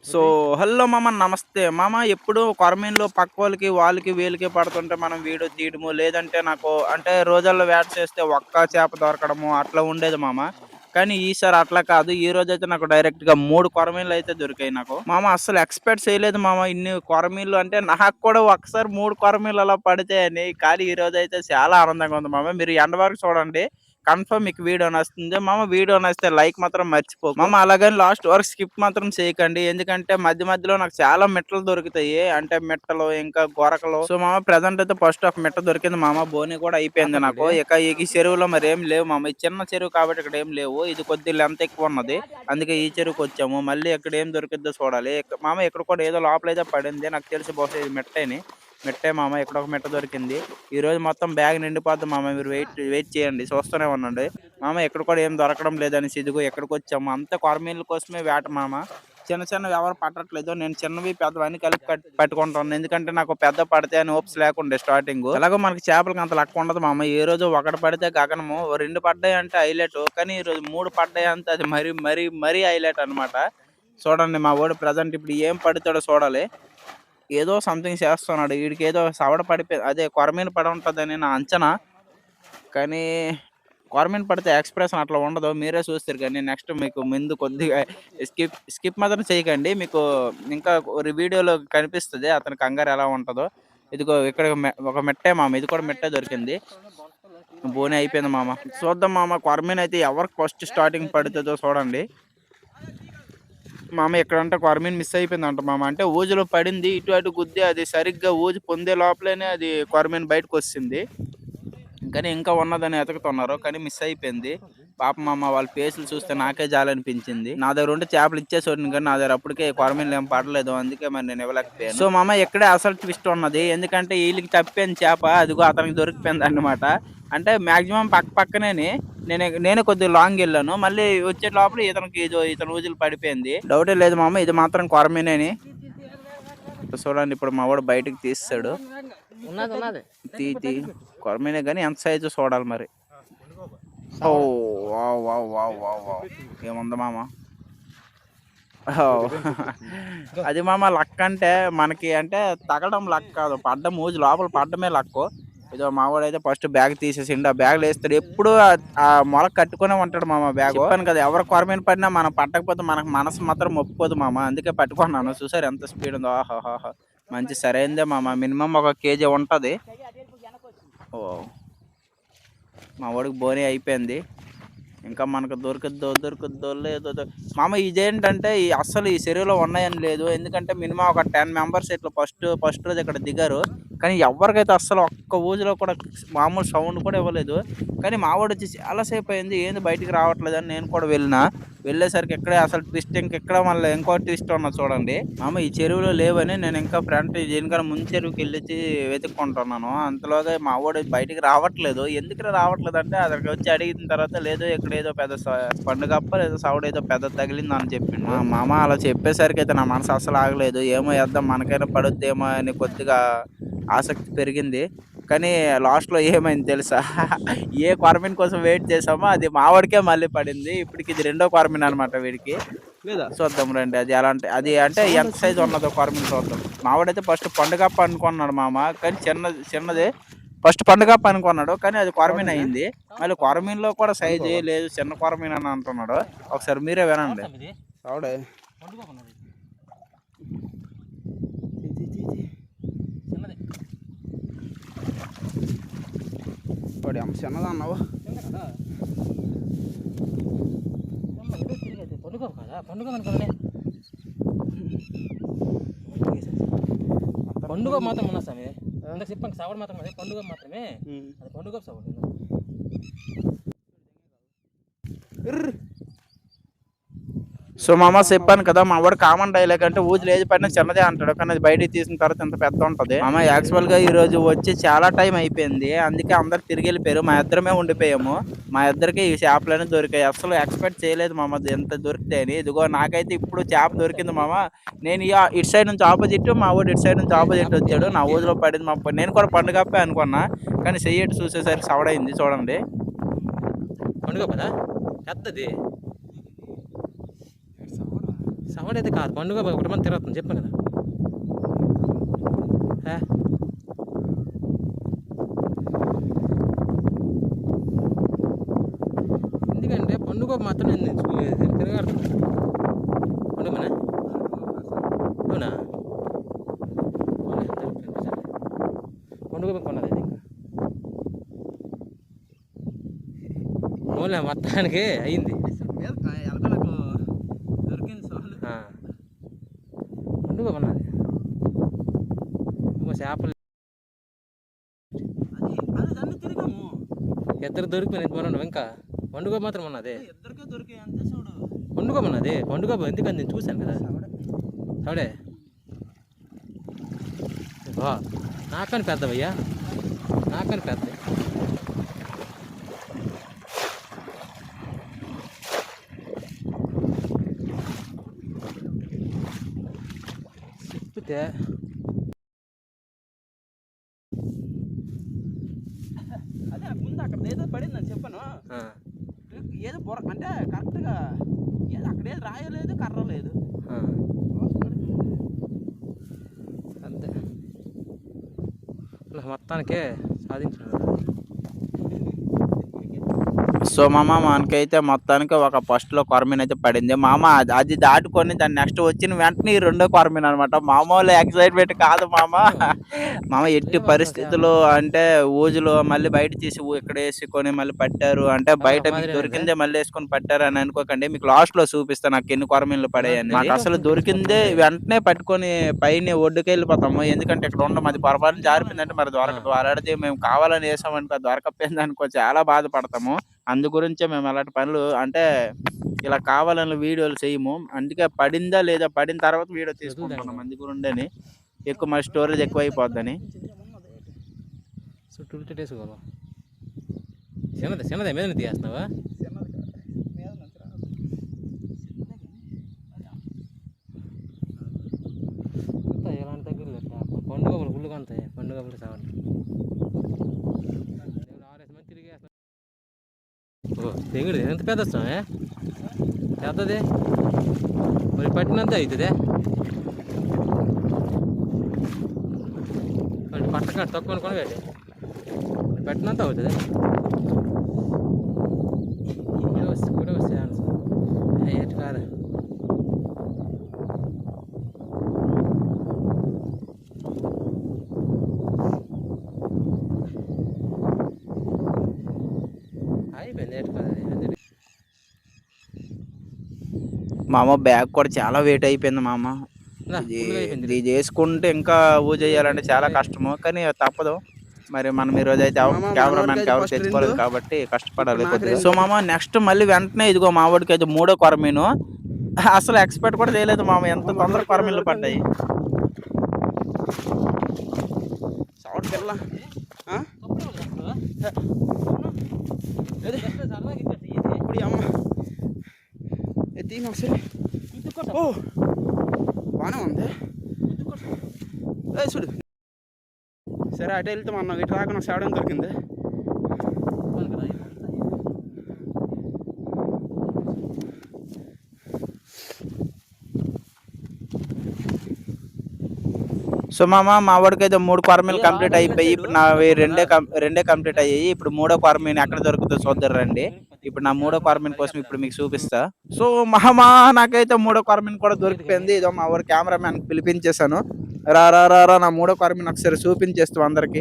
So, hello మామ నమస్తే. మామ ఎప్పుడు కొరమీన్లు పక్కోళ్ళకి, వాళ్ళకి, వీళ్ళకి పడుతుంటే మనం వీడియో తీయడము, లేదంటే నాకు అంటే రోజుల్లో వేట చేస్తే ఒక్క చేప దొరకడము అట్లా ఉండేది మామ. కానీ ఈసారి అట్లా కాదు. ఈరోజైతే నాకు డైరెక్ట్‌గా 3 కొరమీన్లయితే దొరికాయి నాకు. మామ అస్సలు ఎక్స్‌పెక్ట్ చేయలేదు మామ ఇన్ని కొరమీన్లు అంటే నాకు కూడా ఒక్కసారి 3 కొరమీన్లు అలా పడతాయని. కానీ ఈరోజైతే చాలా ఆనందంగా ఉంది మామ. మీరు ఎండ్ వరకు చూడండి. కన్ఫర్మ్ మీకు వీడియో నచ్చుతుంది. మామ వీడియో నచ్చితే లైక్ మాత్రం మర్చిపోకు. మామ అలాగని లాస్ట్ వరకు స్కిప్ మాత్రం చేయకండి. ఎందుకంటే మధ్య మధ్యలో నాకు చాలా మిట్టలు దొరుకుతాయి. అంటే మిట్టలు ఇంకా గొరకలు. సో మామ ప్రెజెంట్ అయితే ఫస్ట్ ఒక మిట్ట దొరికింది మామ. బోని కూడా అయిపోయింది నాకు. ఇక ఈ చెరువులో మరి ఏం లేవు మామ. ఇది చిన్న చెరువు కాబట్టి ఇక్కడ ఏం లేవు. ఇది కొద్ది లెంత్ ఎక్కువ ఉన్నది. అందుకే ఈ చెరువుకి వచ్చాము. మళ్ళీ ఇక్కడ ఏం దొరికిద్దో చూడాలి. మామ ఇక్కడ కూడా ఏదో లోపలైతే పడింది. నాకు తెలిసి బహుశా ఇది మిట్టేని. మిట్టే మామ ఇక్కడ ఒక మిట్ట దొరికింది. ఈరోజు మొత్తం బ్యాగ్ నిండిపోద్ది మామ. మీరు వెయిట్ వెయిట్ చేయండి. చూస్తూనే ఉండండి. మామ ఇక్కడ కూడా ఏం దొరకడం లేదనేసి ఇదిగో ఎక్కడికొచ్చాము. అంతా కొరమీన్ల కోసమే వేట మామ. చిన్న చిన్నవి ఎవరు పట్టట్లేదు. నేను చిన్నవి పెద్దవి అన్ని కలిపి పట్టుకుంటాను. ఎందుకంటే నాకు పెద్ద పడితే అని హోప్స్ లేకుండే స్టార్టింగ్. ఎలాగో మనకి చేపలకి అంత లెక్క ఉండదు మామ. ఏ రోజు ఒకటి పడితే గగనము. 2 పడ్డాయి అంటే హైలైట్. కానీ ఈరోజు 3 పడ్డాయి అంటే అది మరీ హైలైట్ అన్నమాట. చూడండి మా వోడు ప్రెజెంట్ ఇప్పుడు ఏం పడతాడో చూడాలి. ఏదో సంథింగ్ చేస్తున్నాడు. ఈడికేదో సవడ అదే కొరమీను పడి ఉంటదని నా అంచనా. కానీ కొరమీను పడితే ఎక్స్‌ప్రెషన్ అట్లా ఉండదు. మీరే చూస్తారు గానీ నెక్స్ట్ మీకు ముందు కొద్దిగా స్కిప్ మాత్రం చేయకండి. మీకు ఇంకా వీడియోలో కనిపిస్తది అతని కంగారు ఎలా ఉంటదో. ఇదిగో ఇక్కడ ఒక మెట్టే మామ. ఇది కూడా మెట్టే దొరికింది. బోని అయిపోయింది మామ. చూద్దాం మామ కొరమీను అయితే ఎవరికి ఫస్ట్ స్టార్టింగ్ పడుతదో చూడండి. మామ ఎక్కడంటే కొరమీను మిస్ అయిపోయిందంట మామ. అంటే ఊజులో పడింది. ఇటు అటు గుద్ది అది సరిగ్గా ఊజు పొందే లోపలనే అది కొరమీను బయటకొచ్చేసింది. కానీ ఇంకా ఉన్నదని ఎతుకుతున్నారు. కానీ మిస్ అయిపోయింది. పాపం మామ వాళ్ళ ఫేసులు చూస్తే నాకే జాలనిపించింది. నా దగ్గర ఉంటే చేపలు ఇచ్చేసోడిని కానీ నా దగ్గర అప్పటికే కొరమీనులు ఏం పడలేదు. అందుకే మరి నేను ఇవ్వలేకపోయాను. సో మామ ఇక్కడే అసలు ట్విస్ట్ ఉన్నది. ఎందుకంటే వీళ్ళకి తప్పిపోయిన చేప అదిగో అతనికి దొరికిపోయింది అన్నమాట. అంటే మాక్సిమం పక్కనేని నేనే కొద్దిగా లాంగ్ వెళ్ళాను. మళ్ళీ వచ్చే లోపల ఇతని ఊజులు పడిపోయింది. డౌటే లేదు మామ ఇది మాత్రం కొరమీనేని. చూడండి ఇప్పుడు మా వాడు బయటకు తీస్తాడు. తీ కొరమీనే కానీ ఎంత సైజు చూడాలి మరి. Oh wow wow wow wow wow ఏముంది మామ. అది మామ లక్ అంటే మనకి అంటే తగలడం లక్ కాదు. పడ్డం ఊజు లోపల పడ్డమే లక్కు. ఇదో మావాడైతే ఫస్ట్ బ్యాగ్ తీసేసిండు. ఆ బ్యాగ్లో వేస్తాడు. ఎప్పుడు ఆ మొల కట్టుకునే ఉంటాడు మామ బ్యాగ్. చెప్పాను కదా ఎవరు కొరమీన పడినా మనం పట్టకపోతే మనకు మనసు మాత్రం ఒప్పుకోదు మామ. అందుకే పట్టుకున్నాను. చూసారు ఎంత స్పీడ్ ఉందో. ఆహాహా మంచి సరైందే మామ. మినిమం 1 కేజీ ఉంటది. ఓ మా వాడికి బోని అయిపోయింది. ఇంకా మనకు దొరుకుద్దో లేదో మామ. ఇదేంటంటే అస్సలు ఈ చెరువులో ఉన్నాయని లేదు. ఎందుకంటే మినిమం ఒక 10 మెంబర్స్ ఇట్లా ఫస్ట్ రోజు ఇక్కడ దిగారు. కానీ ఎవరికైతే అస్సలు ఒక్క ఊజులో కూడా మామూలు సౌండ్ కూడా ఇవ్వలేదు. కానీ మా వాడు వచ్చి చాలా సేపు అయింది ఏంది బయటికి రావట్లేదని నేను కూడా వెళ్ళేసరికి ఇక్కడే అసలు ట్విస్ట్ ఇంకెక్కడ మళ్ళీ ఇంకో ట్విస్ట్ ఉన్నది చూడండి. మామ ఈ చెరువులో లేవని నేను ఇంకా ఫ్రంట్ దీనికన్నా ముందు చెరువుకి వెళ్ళి వెతుక్కుంటున్నాను. అంతలోగా మా వాడు బయటికి రావట్లేదు. ఎందుకు రావట్లేదు అంటే అక్కడికి వచ్చి అడిగిన తర్వాత లేదు ఇక్కడ ఏదో పెద్ద పండుగప్ప లేదో సౌడ్ ఏదో పెద్ద తగిలింది అని చెప్పిండు. మా మామ అలా చెప్పేసరికి అయితే నా మనసు అసలు ఆగలేదు. ఏమో వేద్దాం మనకైనా పడుద్దేమో అని కొద్దిగా ఆసక్తి పెరిగింది. కానీ లాస్ట్‌లో ఏమైంది తెలుసా? ఏ కొరమీను కోసం వెయిట్ చేసామో అది మా వాడికే మళ్ళీ పడింది. ఇప్పటికి ఇది రెండో కొరమీను అనమాట వీడికి. చూద్దాం రండి అది ఎలాంటి అది అంటే ఎంత సైజు ఉన్నదో కొరమీను చూద్దాం. మా వాడైతే ఫస్ట్ పండుగప్ప అనుకున్నాడు మామ. కానీ చిన్నది ఫస్ట్ పండుగప్ప అనుకున్నాడు. కానీ అది కొరమీను అయింది. మళ్ళీ కొరమీనులో కూడా సైజు లేదు చిన్న కొరమీను అని అంటున్నాడు. ఒకసారి మీరే వినండి. వాడు ఎంత చిన్నది అన్నావు. పండుగ మాత్రం ఉన్నా స్వామి. ఇందాక చెప్పాను సవడ్ మాత్రం అదే పండుగ మాత్రమే. అది పండుగ సవడ్. సో మామ చెప్పాను కదా మా వాడు కామన్ డైలాగ్ అంటే ఊజులు ఏది పడినా చిన్నదే అంటాడు. కానీ అది బయటికి తీసిన తర్వాత ఇంత పెద్ద ఉంటది. మామ యాక్చువల్ గా ఈ రోజు వచ్చి చాలా టైం అయిపోయింది. అందుకే అందరు తిరిగి వెళ్ళిపోయారు. మా ఇద్దరమే ఉండిపోయాము. మా ఇద్దరికి ఈ చేపలనే దొరికాయి. అసలు ఎక్స్పెక్ట్ చేయలేదు మామ ఎంత దొరుకుతాయని. ఇదిగో నాకైతే ఇప్పుడు చేప దొరికింది మామ. నేను ఇటు సైడ్ నుంచి ఆపోజిట్ మా వాడు ఇటు సైడ్ నుంచి ఆపోజిట్ వచ్చాడు. నా ఊజులో పడింది మా నేను కూడా పండుగప్పే అనుకున్నా. కానీ చెయ్యట్టు చూసేసరికి సవడైంది చూడండి. పండుగ పదా పెద్దది సవడ్ అయితే కాదు, పండుగ ఒకటి మంది తిరుగుతుంది చెప్పాను కదా. ఎందుకంటే పండుగ మాత్రం నేను తిరగాడుతున్నా. పండుగనా అవునా? పండుగ కొన్నది ఇంకా ఓన్లీ మొత్తానికి అయింది. పండుగ కొన్నది చేపలు ఇద్దరు దొరికిపోయింది మనం ఇంకా. పండుగ మాత్రం ఉన్నది, పండుగ ఉన్నది. పండుగ ఎందుకని నేను చూశాను కదా. సవడే నాకని పెద్దవయ్యా, నాకని పెద్ద. చెప్తే అదే ముందు అక్కడ ఏదో పడిందని చెప్పాను. ఏదో బొర అంటే కరెక్ట్గా ఏదో అక్కడ ఏదో రాయలేదు, కర్ర లేదు. అంతే మొత్తానికే సాధించిన. సో మామ మనకైతే మొత్తానికి ఒక ఫస్ట్లో కొరమీన్ అయితే పడింది మామ. అది దాటుకొని దాన్ని నెక్స్ట్ వచ్చిన వెంటనే ఈ రెండో కొరమీన్ అనమాట. మామూలు ఎక్సైట్మెంట్ కాదు మామ. మామ ఎట్టి పరిస్థితుల్లో అంటే ఊజులో మళ్ళీ బయట తీసి ఇక్కడ వేసుకొని మళ్ళీ పట్టారు అంటే బయట మీకు దొరికిందే మళ్ళీ వేసుకొని పట్టారు అని అనుకోకండి. మీకు లాస్ట్ లో చూపిస్తాను నాకు ఎన్ని కొరమీన్లు పడాయని. నాకు అసలు దొరికిందే వెంటనే పట్టుకొని పైన ఒడ్డుకి వెళ్ళిపోతాము. ఎందుకంటే ఇక్కడ ఉండడం అది పొరపాటు జారిపోయిందంటే మరి దొరకదు. అలాంటిది మేము కావాలని వేసామనుకో దొరకపోయింది అనుకో చాలా బాధపడతాము. అందు గురించే మేము అలాంటి పనులు అంటే ఇలా కావాలని వీడియోలు చేయము. అందుకే పడిందా లేదా పడిన తర్వాత వీడియో తీసుకుంటున్నాం. అందు గురిండని ఎక్కువ మరి స్టోరేజ్ ఎక్కువ అయిపోద్దని. చుట్టూ వేసుకోవాలి. చిన్నది చిన్నదే మీద తీస్తున్నావా? ఎలాంటి దగ్గర పండుగ గుళ్ళుగా ఉంటాయి. పండుగ సావండి తిరిగేస్తా. తెంగుడు ఎంత పెద్ద వస్తామే పెద్దది మరి పట్టినంత అవుతుంది. మరి పట్టకండి తక్కువ అనుకోని వేడి పట్టినంత అవుతుంది. కూడా వస్తాయి ఎటు కాదు. అయిపోయింది ఎటు కాదు. మామ బ్యాగ్ కూడా చాలా వెయిట్ అయిపోయింది మామ. ఇది చేసుకుంటే ఇంకా ఊజ చేయాలంటే చాలా కష్టము కానీ తప్పదు. మరి మనం ఈ రోజు అయితే కెమెరామ్యాన్ ఎవరు తెచ్చుకోలేదు కాబట్టి కష్టపడాలి. సో మామ నెక్స్ట్ మళ్ళీ వెంటనే ఇదిగో మావాడికి అయితే మూడో కొరమీను. అసలు ఎక్స్పెక్ట్ కూడా చేయలేదు మామ ఎంత తొందర కొరమీన్లు పడ్డాయి. బాగానే ఉంది చూడు. సరే అటు వెళ్తాం అన్న ఇటు రాక నాకు సేవడం దొరికింది. సో మా వాడికైతే 3 కొరమీన్లు కంప్లీట్ అయిపోయి ఇప్పుడు నా రెండే కంప్లీట్ అయ్యాయి. ఇప్పుడు మూడో కొరమీన్ ఎక్కడ దొరుకుతుందో చూద్దరు రండి. ఇప్పుడు నా మూడో కొరమీన్ కోసం ఇప్పుడు మీకు చూపిస్తా. సో నాకైతే మూడో కొరమీన్ కూడా దొరికిపోయింది. ఇదో మా వాడు కెమెరామ్యాన్ పిలిపించేశాను. రా నా మూడో కొరమీన్ ఒకసారి చూపించేస్తాం అందరికి.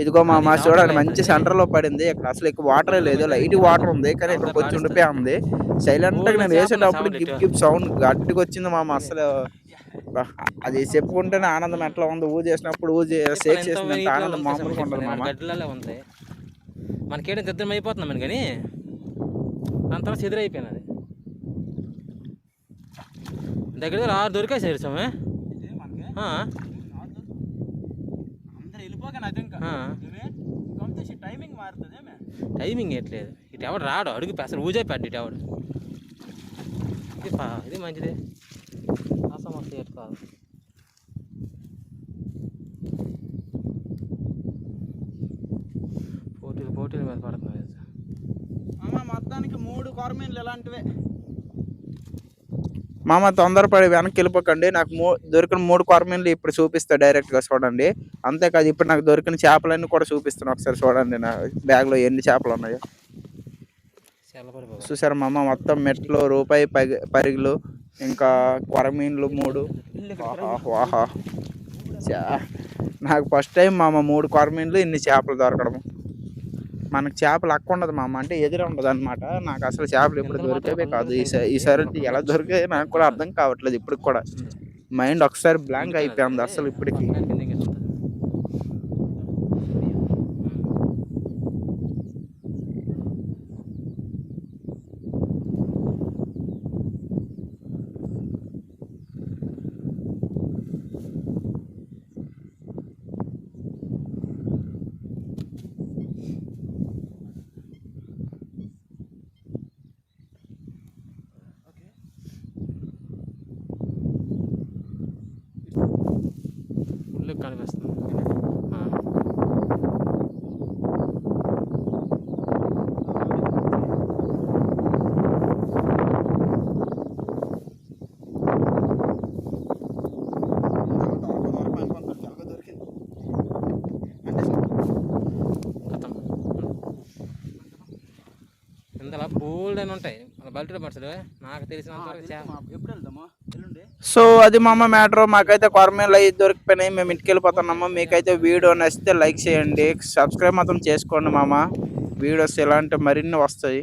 ఇదిగో మా చూడండి మంచి సెంటర్ లో పడింది. ఇక్కడ అసలు ఎక్కువ వాటర్ లేదు, లైట్ వాటర్ ఉంది కానీ ఇక్కడ కొంచెం ఉండిపోయి ఉంది. సైలెంట్ గా నేను వేసేటప్పుడు గిప్ సౌండ్ గట్టిగా వచ్చింది మామ. అసలు అది చెప్పుకుంటేనే ఆనందం ఎట్లా ఉంది. ఊజేసినప్పుడు షేక్ చేసినంత ఆనందం మామూలుగా ఉండదు మామ. గడ్డలలో ఉంటాయి మనకేంటి సిద్ధం అయిపోతున్నాం కానీ అంతా చెదిరైపోయినది. దగ్గర 6 దొరికాయి సార్ సమే. టైమింగ్ ఎట్లేదు ఇటు ఎవడు రాడు అడుగు అసలు ఊజైపోయాడు ఇటు ఎవడు. ఇది మంచిదే అసమస్య ఎటు కాదు. పోటీల మీద పడుతున్నాయి మొత్తానికి 3 కొరమీన్లు ఇలాంటివే. మామ తొందరపడి వెనక్కి వెళ్ళిపోకండి. నాకు దొరికిన 3 కొరమీన్లు ఇప్పుడు చూపిస్తా డైరెక్ట్‌గా చూడండి. అంతేకాదు ఇప్పుడు నాకు దొరికిన చేపలన్నీ కూడా చూపిస్తాను. ఒకసారి చూడండి నా బ్యాగ్‌లో ఎన్ని చేపలున్నాయో. చల్లబడి బాబు. చూసారా మామ మొత్తం మెట్లు, రూపాయి పరిగులు, ఇంకా కొరమీన్లు 3. ఆహా! ఆహా! చా నాకు ఫస్ట్ టైం మామ 3 కొరమీన్లు, ఇన్ని చేపలు దొరకడం. మనకు చేపలు ఉండదు మామ. అంటే ఎదురు ఉండదనమాట. నాకు అసలు చేపలు ఎప్పుడు గింతలు మాత్రం దొరికేవే కాదు. 100 సైజ్ ఈసారి మనకు ఎలా ఉండొచ్చు. దొరికాయో నాకు కూడా అర్థం కావట్లేదు ఇప్పటికి కూడా. మైండ్ ఒకసారి బ్లాంక్ అయిపోయింది అసలు ఇప్పటికి. పక్కన కింద ఇంకేస్తుంది. ఫుల్ కనిపిస్తుంది. ఆ. ఖతం. ఇందులో బోల్డ్ అని ఉంటాయి మన బల్టీలో పడుతుంది. నాకు తెలిసినంత వరకు ఎప్పుడు వెళ్దాము? సో అది మామ మ్యాటర్. మాకైతే కొరమేన్లు అవి దొరికిపోయినాయి. మేము ఇంటికి వెళ్ళిపోతున్నాము. మీకైతే వీడియో నచ్చితే లైక్ చేయండి, సబ్స్క్రైబ్ మాత్రం చేసుకోండి మామ. వీడియోస్ ఇలాంటి మరిన్ని వస్తాయి.